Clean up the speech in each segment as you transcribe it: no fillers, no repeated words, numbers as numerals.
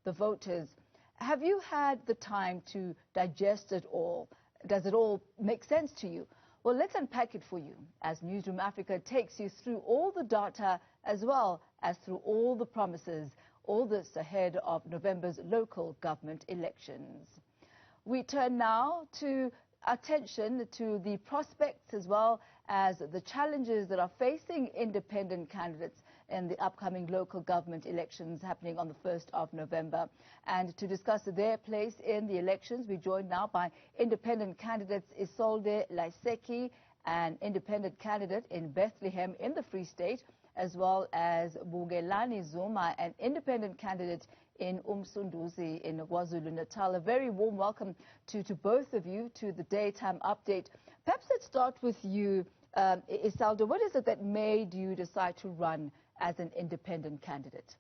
the voters. Have you had the time to digest it all? Does it all make sense to you? Well, let's unpack it for you as Newzroom Afrika takes you through all the data as well as through all the promises, all this ahead of November's local government elections. We turn now to attention to the prospects as well as the challenges that are facing independent candidates in the upcoming local government elections happening on the 1st of November. And to discuss their place in the elections, we're joined now by independent candidates Isolde Laesecke, an independent candidate in Bethlehem in the Free State, as well as Bukelani Zuma, an independent candidate in Umsunduzi in KwaZulu-Natal. A very warm welcome to both of you to the daytime update. Perhaps let's start with you, Isolde. What is it that made you decide to run as an independent candidate?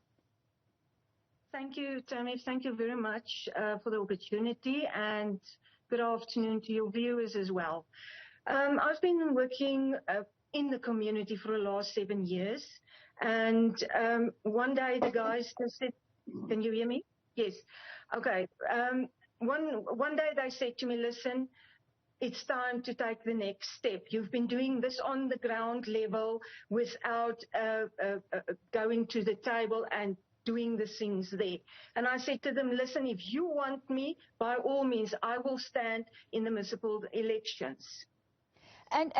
Thank you, Tony. Thank you very much for the opportunity, and good afternoon to your viewers as well. I've been working in the community for the last 7 years, and one day the guys said, can you hear me? Yes. Okay. One day they said to me, listen, it's time to take the next step. You've been doing this on the ground level without going to the table and doing the things there. And I said to them, listen, if you want me, by all means, I will stand in the municipal elections. And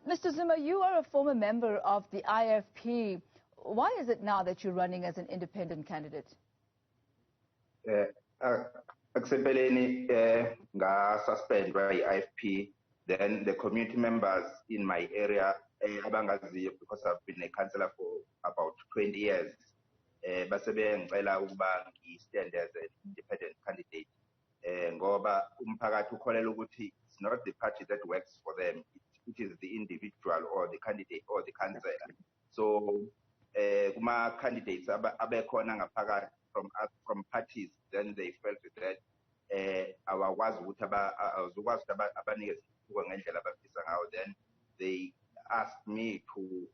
Mr. Zuma, you are a former member of the IFP. Why is it now that you're running as an independent candidate? Akusempeleni nga-suspend by-IFP, then the community members in my area abangaziyo, because I've been a councillor for about 20 years, base bengicela ukuba ngi-stand as an independent candidate, ngoba umphakathi ukholela ukuthi it's not the party that works for them, it is the individual or the candidate or the councillor. So kuma candidates abekhona ngaphakathi from parties, then they felt that then they asked me to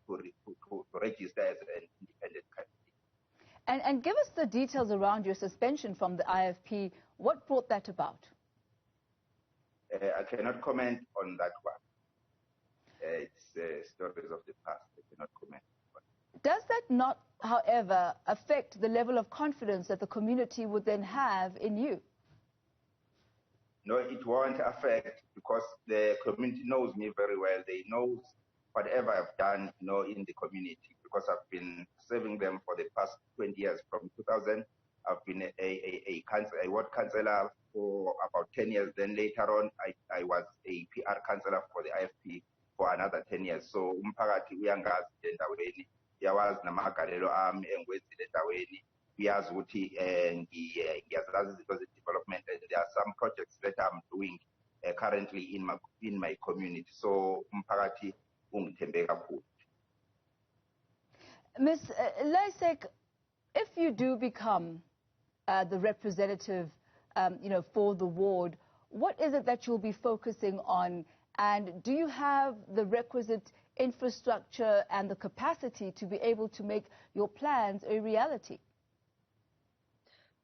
register as an independent candidate. And give us the details around your suspension from the IFP. What brought that about? I cannot comment on that one. It's stories of the past. I cannot comment. Does that not, however, affect the level of confidence that the community would then have in you? No, it won't affect, because the community knows me very well. They know whatever I've done, in the community, because I've been serving them for the past 20 years. From 2000, I've been a ward councillor for about 10 years. Then later on, I was a PR councillor for the IFP for another 10 years. So umphakathi uyangazi endaweni, yawazi namagalelo ami engiwenzile endaweni, uyazi ukuthi ngiyazazi izinto ze-development, and there are some projects that I'm doing currently in my community. So umphakathi ungithembe kakhulu. Ms. Laesecke, if you do become the representative, for the ward, what is it that you'll be focusing on? And do you have the requisite infrastructure and the capacity to be able to make your plans a reality?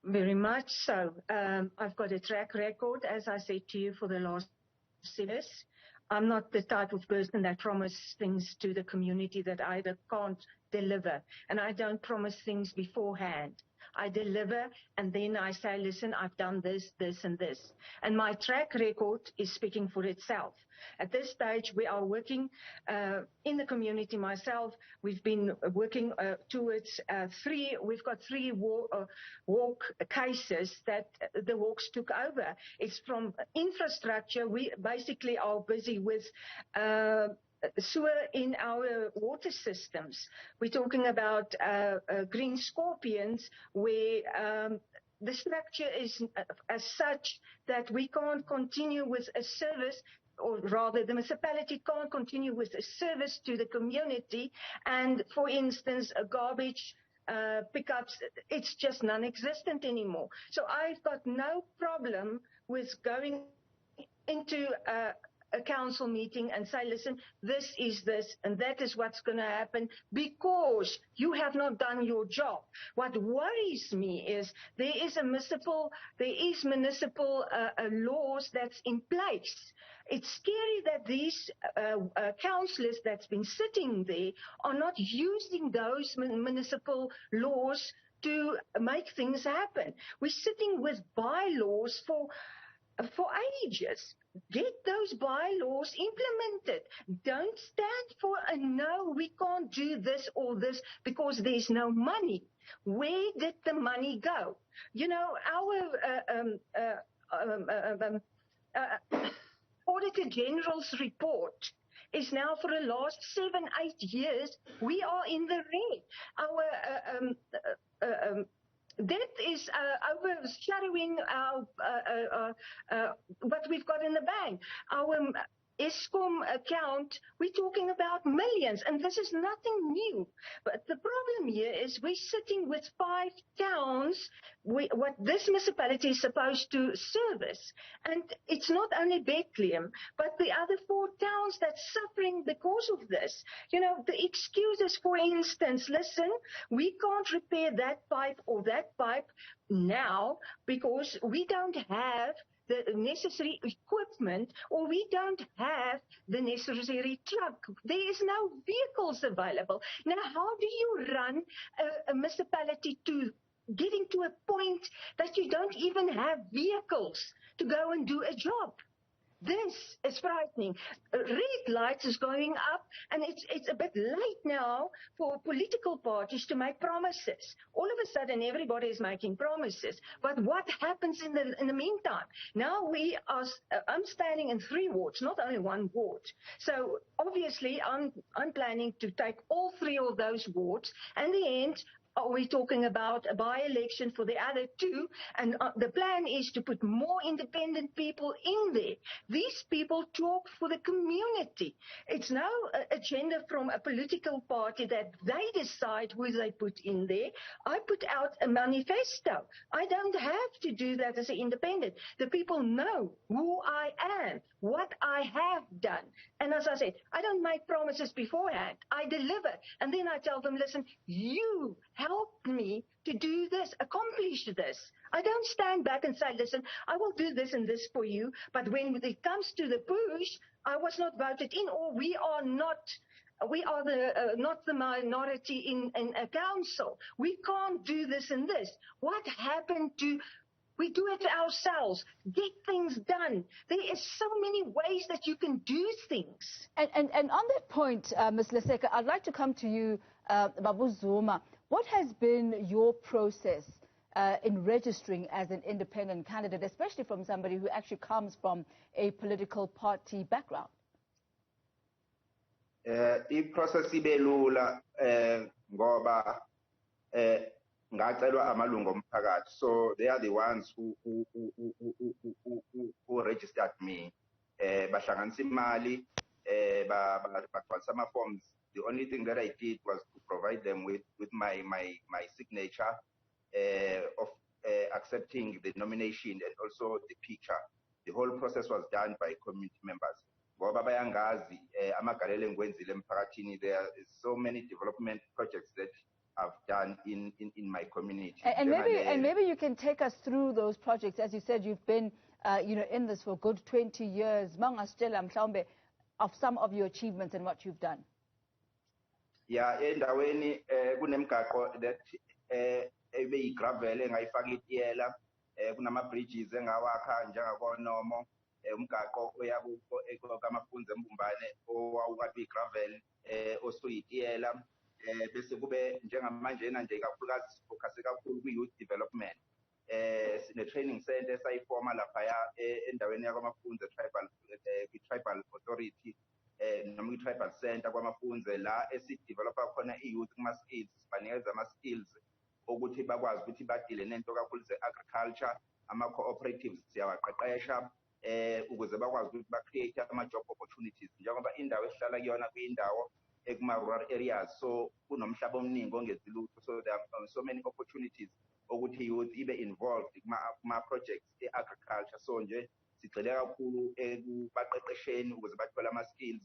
Very much so. I've got a track record, as I said to you, for the last 6 years. I'm not the type of person that promises things to the community that I either can't deliver. And I don't promise things beforehand. I deliver, and then I say, listen, I've done this, this, and this. And my track record is speaking for itself. At this stage, we are working in the community myself. We've been working towards we've got three walk cases that the walks took over. It's from infrastructure. We basically are busy with sewer in our water systems. We're talking about green scorpions, where the structure is as such that we can't continue with a service, or rather the municipality can't continue with a service to the community. And for instance, a garbage pickups, it's just non-existent anymore. So I've got no problem with going into a council meeting and say, listen, this is this, and that is what's going to happen because you have not done your job. What worries me is there is municipal laws that's in place. It's scary that these councillors that's been sitting there are not using those municipal laws to make things happen. We're sitting with bylaws for ages. Get those bylaws implemented. Don't stand for a no, we can't do this or this because there's no money. Where did the money go? You know, our Auditor General's report is now for the last 7-8 years, we are in the red. Our debt is overshadowing what we've got in the bank. Our ESCOM account, we're talking about millions, and this is nothing new. But the problem here is we're sitting with 5 towns, what this municipality is supposed to service. And it's not only Bethlehem, but the other 4 towns that's suffering because of this. You know, the excuses, for instance, listen, we can't repair that pipe or that pipe now because we don't have the necessary equipment, or we don't have the necessary truck. There is no vehicles available. Now, how do you run a municipality to getting to a point that you don't even have vehicles to go and do a job? This is frightening. Red lights is going up, and it's a bit late now for political parties to make promises. All of a sudden, everybody is making promises. But what happens in the meantime? Now I'm standing in 3 wards, not only 1 ward. So obviously, I'm planning to take all 3 of those wards, and in the end, are we talking about a by-election for the other 2? And the plan is to put more independent people in there. These people talk for the community. It's no agenda from a political party that they decide who they put in there. I put out a manifesto. I don't have to do that as an independent. The people know who I am, what I have done. And as I said, I don't make promises beforehand. I deliver. And then I tell them, listen, you help me to do this, accomplish this. I don't stand back and say, listen, I will do this and this for you, but when it comes to the push, I was not voted in, or we are not the minority in a council. We can't do this and this. What happened to... We do it ourselves. Get things done. There is so many ways that you can do things. And on that point, Ms. Laesecke, I'd like to come to you, Babu Zuma. What has been your process in registering as an independent candidate, especially from somebody who actually comes from a political party background? I-process ibelula ngoba ngacelwa amalungu omphakathi, so they are the ones who registered me. Bahlanganisa imali, bagcwalisa ama-forms. The only thing that I did was to provide them with my signature of accepting the nomination and also the picture. The whole process was done by community members. Ngoba bayangazi amagalelo engiwenzile emphakathini, there is so many development projects that I've done in my community. And maybe you can take us through those projects. As you said, you've been in this for a good 20 years. Mangasitshela mhlawumbe of some of your achievements and what you've done. Yeah, endaweni kunemigaqo that ebeyigravel engayifaka itiyela, kunama bridges engawakha njengakoNomo, umgaqo oyabuko kamafunza embumbane owawukathi igravel osuyitiyela. Bese kube njengamanje nje kakhulukazi focus kakhulu kwi-youth development. Sine-training center esayifoma laphaya endaweni yakwamafunza tribal authority, noma i-tribal center kwamafunza la esidevelopa khona i-youth kuma-skills, sibanikeza ama-skills ukuthi bakwazi ukuthi badile nento kakhulu ze-agriculture, ama-cooperatives siyawaqeqesha ukuze bakwazi ukuthi ba-create ama-job opportunities, njengoba indawo esihlala kuyona kuyindawo kuma-rural areas, so kunomhlaba omningi ongezilutho, so there are so many opportunities ukuthi youth ibe involved kuma-projects e-agriculture. So nje sigxile kakhulu ekubaqeqesheni ukuze bathole ama-skills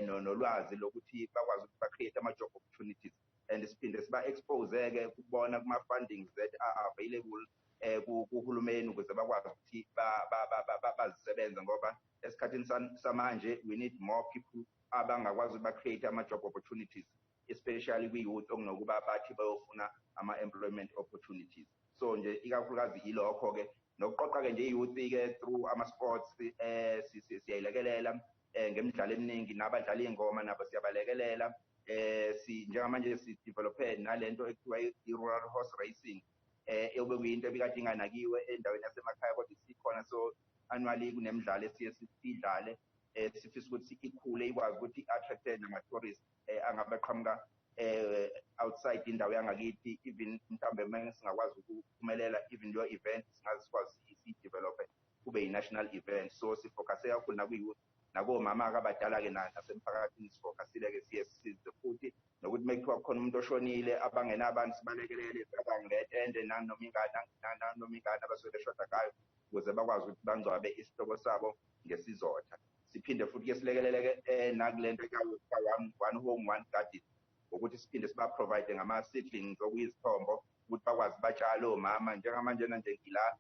nolwazi lokuthi bakwazi ukuthi ba-create ama-job opportunities, and siphinde siba-expose-ke kubona kuma-fundings that are available kuhulumeni ukuze bakwazi ukuthi bazisebenze, ngoba esikhathini samanje we need more people abangakwazi ukuthi ba-create ama-job opportunities, especially kwi-youth okunokuba bathi bayofuna ama-employment opportunities. So nje ikakhulukazi ilokho-ke nokuqoqa-ke nje i-youth-ke through ama-sports siyayilekelela ngemidlalo eminingi, nabadlala iy'ngoma nabo siyabalekelela. Njengamanje si-develophe nalento ekuthiwa i-rural horse racing, eyobe kuyinto ebikade inganakiwe endaweni yasemakhaya kodwa isikhona. So annually kunemidlalo esiye sidlale, sifisa ukuthi ikhule ikwazi ukuthi i-attracte nama-tourist angabaqhamuka outside indawo yangakithi, even mhlawumbe uma singakwazi ukuphumelela even leyo event singasikwazi siyi-develophe kube yi-national event. So sifocuse kakhulu nakwi-youth nakomama-ke abadala-ke nasemphakathini, sifocusile-ke siye sisize futhi nokuthi uma kuthiwa khona umuntu oshonile abangenabantu sibalekelele bangetende nanoma ingane abasuke beshoda ngayo ukuze bakwazi ukuthi bangcwabe isihlobo sabo ngesizotha. Siphinde futhi-ke silekeleleke nakule nto ka-one home one garden, ukuthi siphinde siba-provide ngama-seedlings okuyizithombo ukuthi bakwazi batshale omama. Njengamanjena nje ngila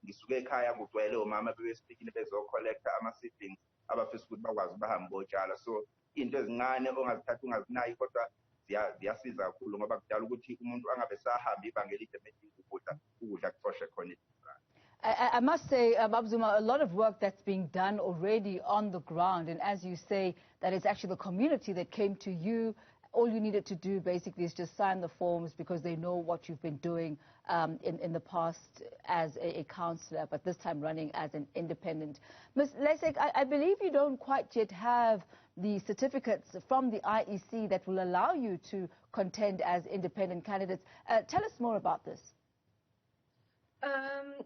ngisuke ekhaya kugcwele omama bebesifikile bezo-collecta ama-seedlings abafisa ukuthi bakwazi bahambe botshala. So into ezincane ongazithatha ungazinayi kodwa ziyasiza kakhulu, ngoba kudala ukuthi umuntu angabe sahamba ibanga elide medinga ukudla kufoshe khona. I must say, Baba Zuma, a lot of work that's being done already on the ground. And as you say, that it's actually the community that came to you. All you needed to do basically is just sign the forms because they know what you've been doing in the past as a councillor, but this time running as an independent. Ms. Laesecke, I believe you don't quite yet have the certificates from the IEC that will allow you to contend as independent candidates. Tell us more about this.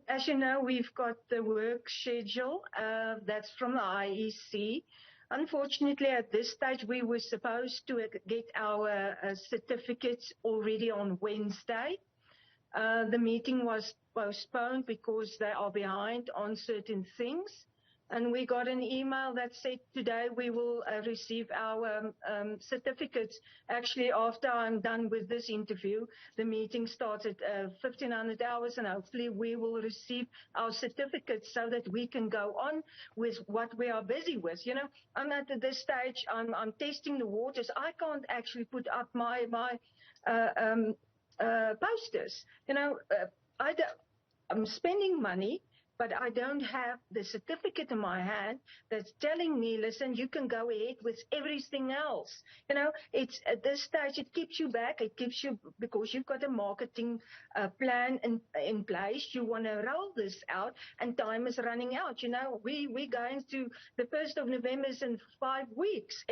As you know, we've got the work schedule that's from the IEC. Unfortunately, at this stage, we were supposed to get our certificates already on Wednesday. The meeting was postponed because they are behind on certain things. And we got an email that said today we will receive our certificates. Actually, after I'm done with this interview, the meeting starts at 1500 hours, and hopefully we will receive our certificates so that we can go on with what we are busy with. You know, I'm at this stage, I'm testing the waters. I can't actually put up my posters. You know, I'm spending money, but I don't have the certificate in my hand that's telling me, listen, you can go ahead with everything else. You know, it's at this stage, it keeps you back. It keeps you, because you've got a marketing plan in place. You want to roll this out and time is running out. You know, we're going to the 1st of November is in 5 weeks.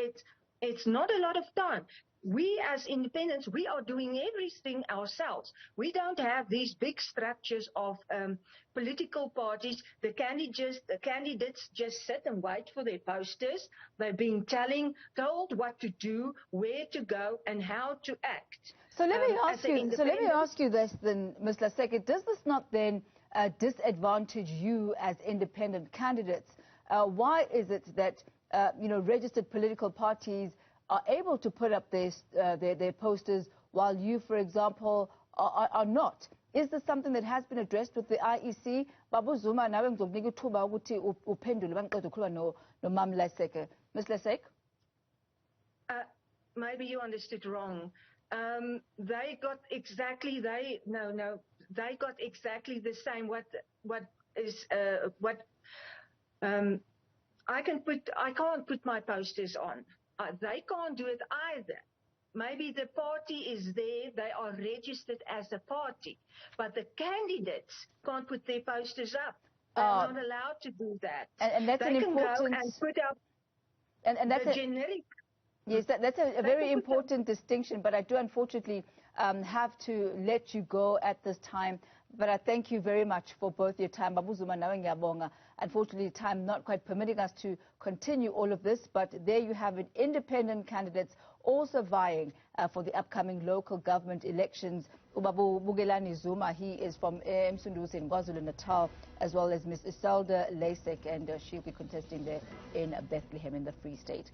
It's not a lot of time. We as independents, we are doing everything ourselves. We don't have these big structures of political parties. The candidates just sit and wait for their posters. They're being told what to do, where to go, and how to act. So let me ask you this then, Ms. Laesecke. Does this not then disadvantage you as independent candidates? Why is it that registered political parties are able to put up their posters while you, for example, are not? Is this something that has been addressed with the IEC? Baba Zuma, nawe ngizokunika ithuba ukuthi uphendule bangiqeda ukukhuluma noMam Laesecke. Ms. Laesecke? Maybe you understood wrong. They got exactly they got exactly the same. I can't put my posters on. They can't do it either. Maybe the party is there, they are registered as a party, but the candidates can't put their posters up. They're not allowed to do that. And that's they an can important... go and put up and that's the generic... Yes, that's a very important distinction, but I do unfortunately have to let you go at this time. But I thank you very much for both your time. Baba Zuma, nawe ngiyabonga. Unfortunately, time not quite permitting us to continue all of this, but there you have it, independent candidates also vying for the upcoming local government elections. Bukelani Zuma, he is from Umsunduzi in KwaZulu-Natal, as well as Ms. Isolde Laesecke, and she'll be contesting there in Bethlehem in the Free State.